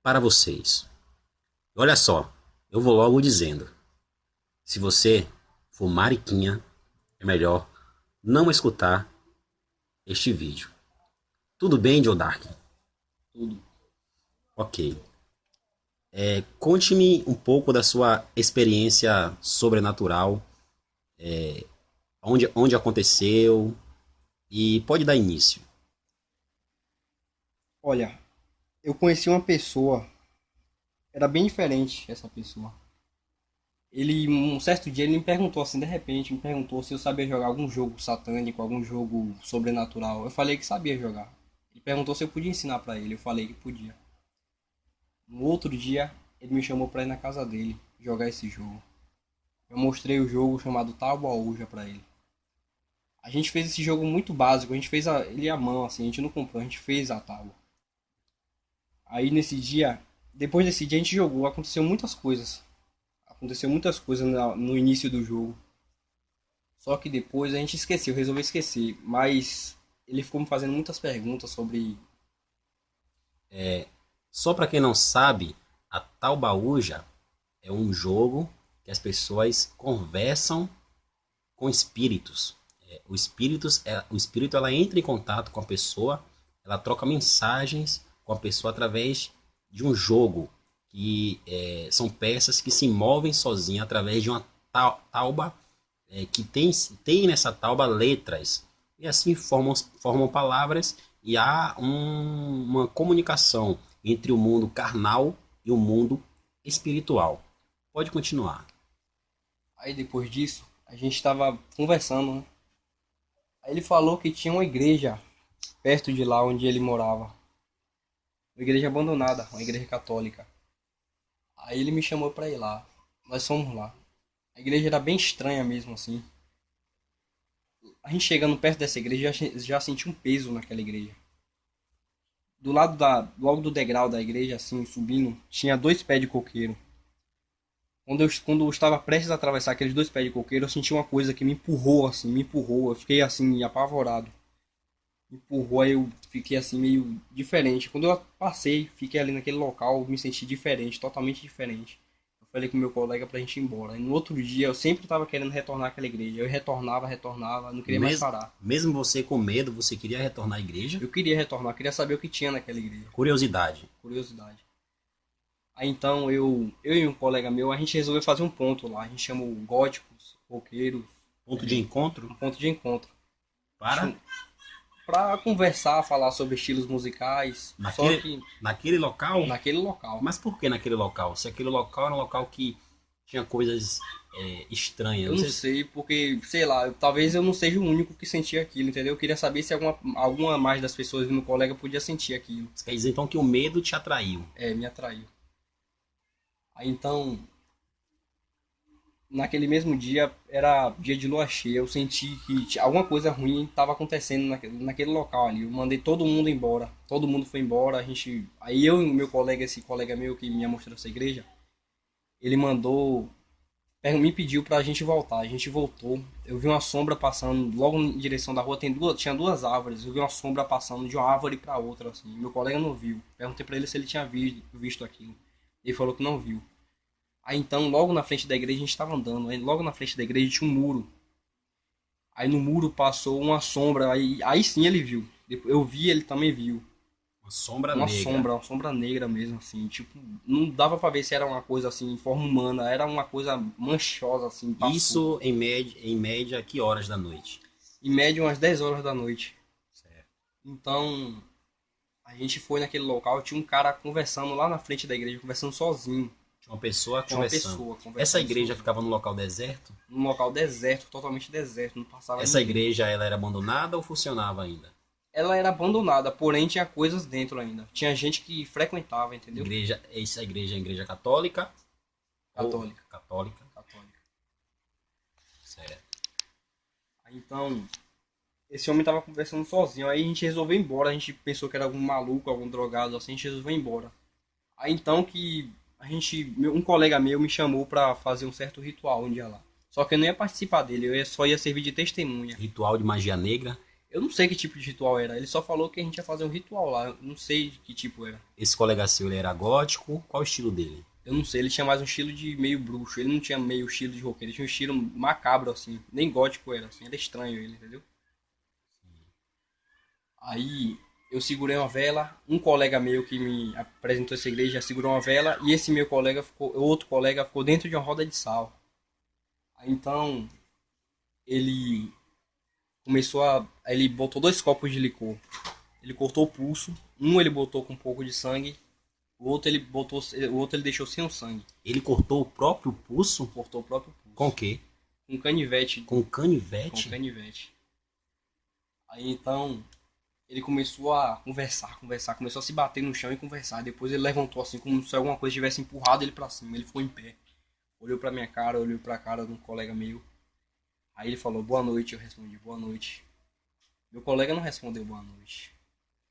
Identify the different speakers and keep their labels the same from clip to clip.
Speaker 1: para vocês. Olha só, eu vou logo dizendo, se você for mariquinha, é melhor não escutar este vídeo. Tudo bem, Joe Dark?
Speaker 2: Tudo.
Speaker 1: Ok. Conte-me um pouco da sua experiência sobrenatural, onde aconteceu e pode dar início.
Speaker 2: Olha, eu conheci uma pessoa, era bem diferente essa pessoa. Um certo dia, ele me perguntou assim, de repente, me perguntou se eu sabia jogar algum jogo satânico, algum jogo sobrenatural. Eu falei que sabia jogar. Ele perguntou se eu podia ensinar pra ele, eu falei que podia. No outro dia, ele me chamou pra ir na casa dele jogar esse jogo. Eu mostrei o jogo chamado Tabuaúja pra ele. A gente fez esse jogo muito básico, a gente fez ele à mão, assim, a gente não comprou, a gente fez a tábua. Aí nesse dia, depois desse dia a gente jogou, aconteceu muitas coisas. Aconteceu muitas coisas no início do jogo. Só que depois a gente esqueceu, resolveu esquecer. Mas ele ficou me fazendo muitas perguntas sobre.
Speaker 1: Só para quem não sabe, a Taubaúja é um jogo que as pessoas conversam com espíritos. O espírito ela entra em contato com a pessoa, ela troca mensagens com a pessoa através de um jogo que são peças que se movem sozinhas através de uma tauba que tem nessa tauba letras e assim formam palavras e há uma comunicação entre o mundo carnal e o mundo espiritual. Pode continuar.
Speaker 2: Aí depois disso, a gente estava conversando, né? Aí ele falou que tinha uma igreja perto de lá onde ele morava. Uma igreja abandonada, uma igreja católica. Aí ele me chamou pra ir lá. Nós fomos lá. A igreja era bem estranha mesmo, assim. A gente chegando perto dessa igreja já senti um peso naquela igreja. Logo do degrau da igreja, assim, subindo, tinha dois pés de coqueiro. Quando eu estava prestes a atravessar aqueles dois pés de coqueiro, eu senti uma coisa que me empurrou, assim, me empurrou. Eu fiquei, assim, apavorado. Me empurrou, aí eu fiquei, assim, meio diferente. Quando eu passei, fiquei ali naquele local, me senti diferente, totalmente diferente. Eu falei com meu colega pra gente ir embora. E no outro dia, eu sempre estava querendo retornar àquela igreja. Eu retornava, não queria mais parar.
Speaker 1: Mesmo você com medo, você queria retornar à igreja?
Speaker 2: Eu queria retornar, queria saber o que tinha naquela igreja.
Speaker 1: Curiosidade.
Speaker 2: Curiosidade. Aí então eu e um colega meu, a gente resolveu fazer um ponto lá. A gente chamou góticos, roqueiros,
Speaker 1: Ponto de encontro
Speaker 2: um ponto de encontro.
Speaker 1: para
Speaker 2: Pra conversar, falar sobre estilos musicais, só
Speaker 1: naquele,
Speaker 2: que
Speaker 1: naquele local.
Speaker 2: naquele local.
Speaker 1: Mas por que naquele local? Se aquele local era um local que tinha coisas estranhas.
Speaker 2: Eu
Speaker 1: Não
Speaker 2: não
Speaker 1: sei se
Speaker 2: sei, porque, sei lá, talvez eu não seja o único que sentia aquilo, entendeu? Eu queria saber se alguma mais das pessoas do meu colega podia sentir aquilo.
Speaker 1: quer dizer então que o medo te atraiu.
Speaker 2: É, me atraiu. Aí então, naquele mesmo dia era dia de lua cheia. Eu senti que alguma coisa ruim estava acontecendo naquele local ali. Eu mandei todo mundo embora. Todo mundo foi embora. Aí eu e o meu colega, esse colega meu que me mostrou essa igreja, ele me pediu pra gente voltar. A gente voltou. Eu vi uma sombra passando logo em direção da rua. Tinha duas árvores. Eu vi uma sombra passando de uma árvore para outra assim. Meu colega não viu. Perguntei pra ele se ele tinha visto aquilo. Ele falou que não viu. Aí então, logo na frente da igreja, a gente estava andando. Aí logo na frente da igreja tinha um muro. Aí no muro passou uma sombra. Aí sim ele viu. Eu vi, ele também viu.
Speaker 1: Uma sombra negra.
Speaker 2: Uma sombra negra mesmo, assim. Tipo, não dava pra ver se era uma coisa assim, em forma humana. Era uma coisa manchosa, assim, passou.
Speaker 1: Isso em média, que horas da noite?
Speaker 2: Em média, umas 10 horas da noite.
Speaker 1: Certo.
Speaker 2: Então, a gente foi naquele local. Tinha um cara conversando lá na frente da igreja, conversando sozinho.
Speaker 1: Tinha uma pessoa
Speaker 2: Tinha uma
Speaker 1: conversando.
Speaker 2: pessoa
Speaker 1: Essa
Speaker 2: conversando
Speaker 1: igreja
Speaker 2: sozinho.
Speaker 1: ficava no local deserto?
Speaker 2: Num local deserto, totalmente deserto. Não passava
Speaker 1: Essa
Speaker 2: ninguém.
Speaker 1: igreja ela era abandonada ou funcionava ainda?
Speaker 2: Ela era abandonada, porém tinha coisas dentro ainda. Tinha gente que frequentava, entendeu?
Speaker 1: Essa igreja é a igreja católica ou
Speaker 2: Católica.
Speaker 1: católica?
Speaker 2: Católica.
Speaker 1: Certo.
Speaker 2: Aí, então, esse homem tava conversando sozinho. Aí a gente resolveu ir embora. A gente pensou que era algum maluco, algum drogado assim. A gente resolveu ir embora. Aí então que um colega meu me chamou pra fazer um certo ritual um dia lá. Só que eu não ia participar dele, só ia servir de testemunha.
Speaker 1: Ritual de magia negra?
Speaker 2: Eu não sei que tipo de ritual era. Ele só falou que a gente ia fazer um ritual lá. Eu não sei que tipo era.
Speaker 1: Esse colega seu, ele era gótico? Qual o estilo dele?
Speaker 2: Eu não sei, ele tinha mais um estilo de meio bruxo. Ele não tinha meio estilo de roqueiro, ele tinha um estilo macabro, assim. Nem gótico era, assim. Era estranho ele, entendeu? Aí eu segurei uma vela, um colega meu que me apresentou essa igreja segurou uma vela e esse meu colega ficou, outro colega ficou dentro de uma roda de sal. Aí então ele ele botou dois copos de licor. Ele cortou o pulso, um ele botou com um pouco de sangue, o outro ele deixou sem o sangue.
Speaker 1: Ele cortou o próprio pulso?
Speaker 2: Cortou o próprio
Speaker 1: Com o
Speaker 2: pulso.
Speaker 1: quê?
Speaker 2: Com canivete.
Speaker 1: Com canivete?
Speaker 2: Com canivete. Aí então ele começou a conversar, começou a se bater no chão e conversar. Depois ele levantou assim, como se alguma coisa tivesse empurrado ele pra cima. Ele ficou em pé, olhou pra minha cara, olhou pra cara de um colega meu. Aí ele falou boa noite, eu respondi boa noite. Meu colega não respondeu boa noite.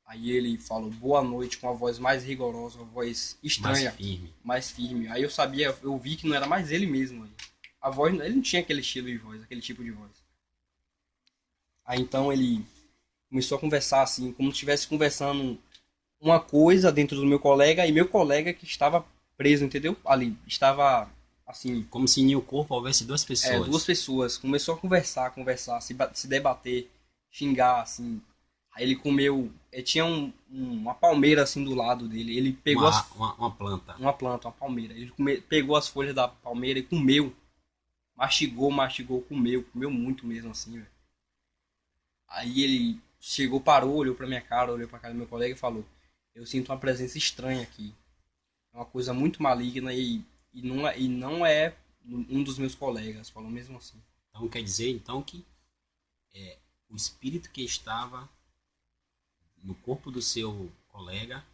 Speaker 2: Aí ele falou boa noite com a voz mais rigorosa, uma voz estranha, mais firme. Aí eu vi que não era mais ele mesmo. A voz, ele não tinha aquele estilo de voz, aquele tipo de voz. Aí então ele começou a conversar assim, como se estivesse conversando uma coisa dentro do meu colega e meu colega que estava preso, entendeu? Ali, estava assim,
Speaker 1: como se em o corpo houvesse duas pessoas.
Speaker 2: duas pessoas. Começou a conversar, se debater, xingar, assim. Aí ele comeu, tinha uma palmeira assim do lado dele. Ele pegou
Speaker 1: uma planta.
Speaker 2: Uma planta, uma palmeira. Ele pegou as folhas da palmeira e comeu. Mastigou, comeu muito mesmo assim, velho. Aí ele chegou, parou, olhou pra minha cara, olhou pra cara do meu colega e falou: eu sinto uma presença estranha aqui. É uma coisa muito maligna e não é um dos meus colegas. Falou mesmo assim.
Speaker 1: Então quer dizer então que o espírito que estava no corpo do seu colega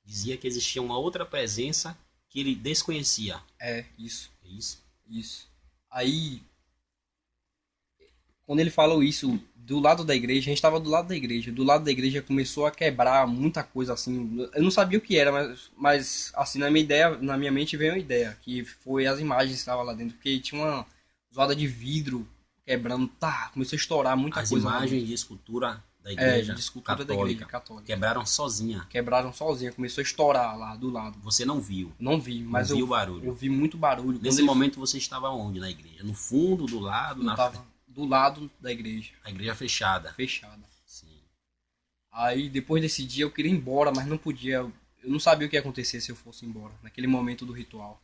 Speaker 1: dizia que existia uma outra presença que ele desconhecia.
Speaker 2: Isso.
Speaker 1: É isso?
Speaker 2: Isso. Aí, quando ele falou isso, do lado da igreja, a gente estava do lado da igreja começou a quebrar muita coisa assim. Eu não sabia o que era, mas assim, na minha mente veio uma ideia, que foi as imagens que estavam lá dentro, porque tinha uma zoada de vidro quebrando, começou a estourar muita
Speaker 1: as
Speaker 2: coisa. As
Speaker 1: imagens de escultura da igreja,
Speaker 2: de escultura católica, da igreja católica.
Speaker 1: Quebraram sozinha.
Speaker 2: Começou a estourar lá do lado.
Speaker 1: Você não viu?
Speaker 2: Não vi, mas
Speaker 1: eu vi o barulho.
Speaker 2: Eu vi muito barulho.
Speaker 1: Nesse momento você estava onde na igreja? No fundo, do lado,
Speaker 2: na frente? Do lado da igreja.
Speaker 1: A igreja fechada.
Speaker 2: Fechada.
Speaker 1: Sim.
Speaker 2: Aí depois desse dia eu queria ir embora, mas não podia. Eu não sabia o que ia acontecer se eu fosse embora, naquele momento do ritual.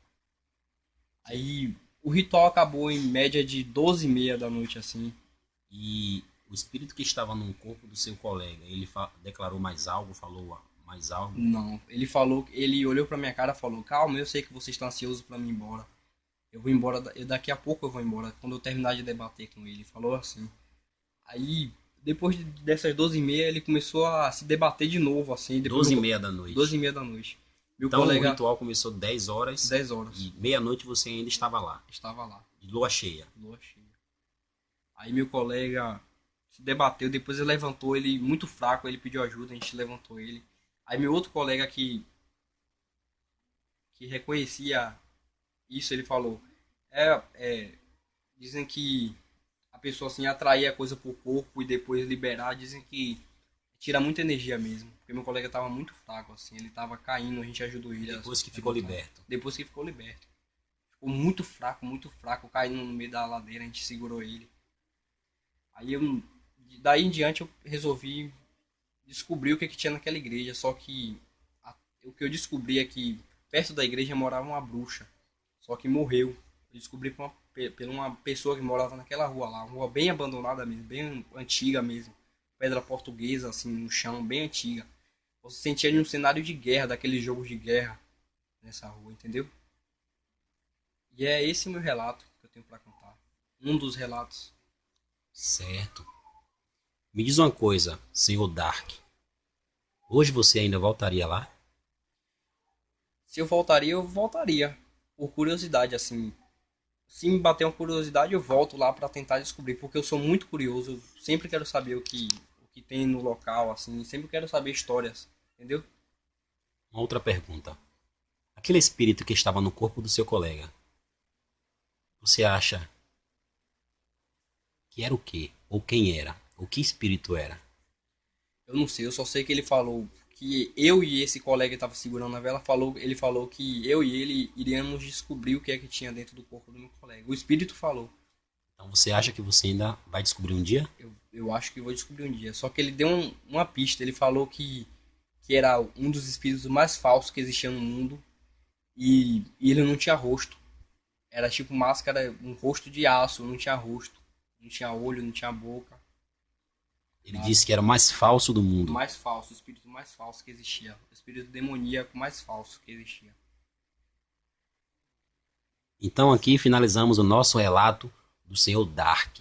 Speaker 2: Aí o ritual acabou em média de 12h30 da noite, assim.
Speaker 1: E o espírito que estava no corpo do seu colega, ele declarou mais algo, falou mais algo?
Speaker 2: Não, ele olhou pra minha cara e falou: calma, eu sei que você está ansioso pra mim ir embora. Eu vou embora, daqui a pouco eu vou embora, quando eu terminar de debater com ele. Falou assim. Aí, depois dessas 12h30, ele começou a se debater de novo, assim.
Speaker 1: 12h30 da noite?
Speaker 2: 12h30 da noite.
Speaker 1: Então o ritual começou 10 horas.
Speaker 2: 10 horas.
Speaker 1: E meia-noite você ainda estava lá?
Speaker 2: Estava lá.
Speaker 1: De lua cheia?
Speaker 2: Lua cheia. Aí meu colega se debateu, depois ele levantou, ele muito fraco, ele pediu ajuda, a gente levantou ele. Aí meu outro colega que reconhecia isso, ele falou: dizem que a pessoa assim atrair a coisa pro corpo e depois liberar, dizem que tira muita energia mesmo. Porque meu colega tava muito fraco, assim, ele tava caindo, a gente ajudou ele.
Speaker 1: Depois que ficou liberto.
Speaker 2: Depois que ficou liberto. Ficou muito fraco, caindo no meio da ladeira, a gente segurou ele. Aí daí em diante eu resolvi descobrir o que tinha naquela igreja, só que o que eu descobri é que perto da igreja morava uma bruxa, só que morreu. Eu descobri por uma pessoa que morava naquela rua lá, uma rua bem abandonada mesmo, bem antiga mesmo, pedra portuguesa assim no chão, bem antiga. Você sentia de um cenário de guerra, daqueles jogos de guerra nessa rua, entendeu? E é esse o meu relato que eu tenho para contar. Um dos relatos.
Speaker 1: Certo. Me diz uma coisa, senhor Dark. Hoje você ainda voltaria lá?
Speaker 2: Se eu voltaria. Por curiosidade, assim. Se me bater uma curiosidade, eu volto lá para tentar descobrir. Porque eu sou muito curioso. Eu sempre quero saber o que tem no local, assim. Sempre quero saber histórias. Entendeu?
Speaker 1: Uma outra pergunta. Aquele espírito que estava no corpo do seu colega, você acha que era o quê? Ou quem era? O que espírito era?
Speaker 2: Eu não sei, eu só sei que ele falou que eu e esse colega que estava segurando a vela, ele falou que eu e ele iríamos descobrir o que é que tinha dentro do corpo do meu colega. O espírito falou.
Speaker 1: Então você acha que você ainda vai descobrir um dia?
Speaker 2: Eu acho que vou descobrir um dia. Só que ele deu uma pista, ele falou que era um dos espíritos mais falsos que existia no mundo e ele não tinha rosto. Era tipo máscara, um rosto de aço, não tinha rosto, não tinha olho, não tinha boca,
Speaker 1: Ele
Speaker 2: nada.
Speaker 1: disse que era o mais falso do
Speaker 2: O
Speaker 1: mundo.
Speaker 2: mais falso, o espírito mais falso que existia. O espírito demoníaco mais falso que existia.
Speaker 1: Então aqui finalizamos o nosso relato do Senhor Dark,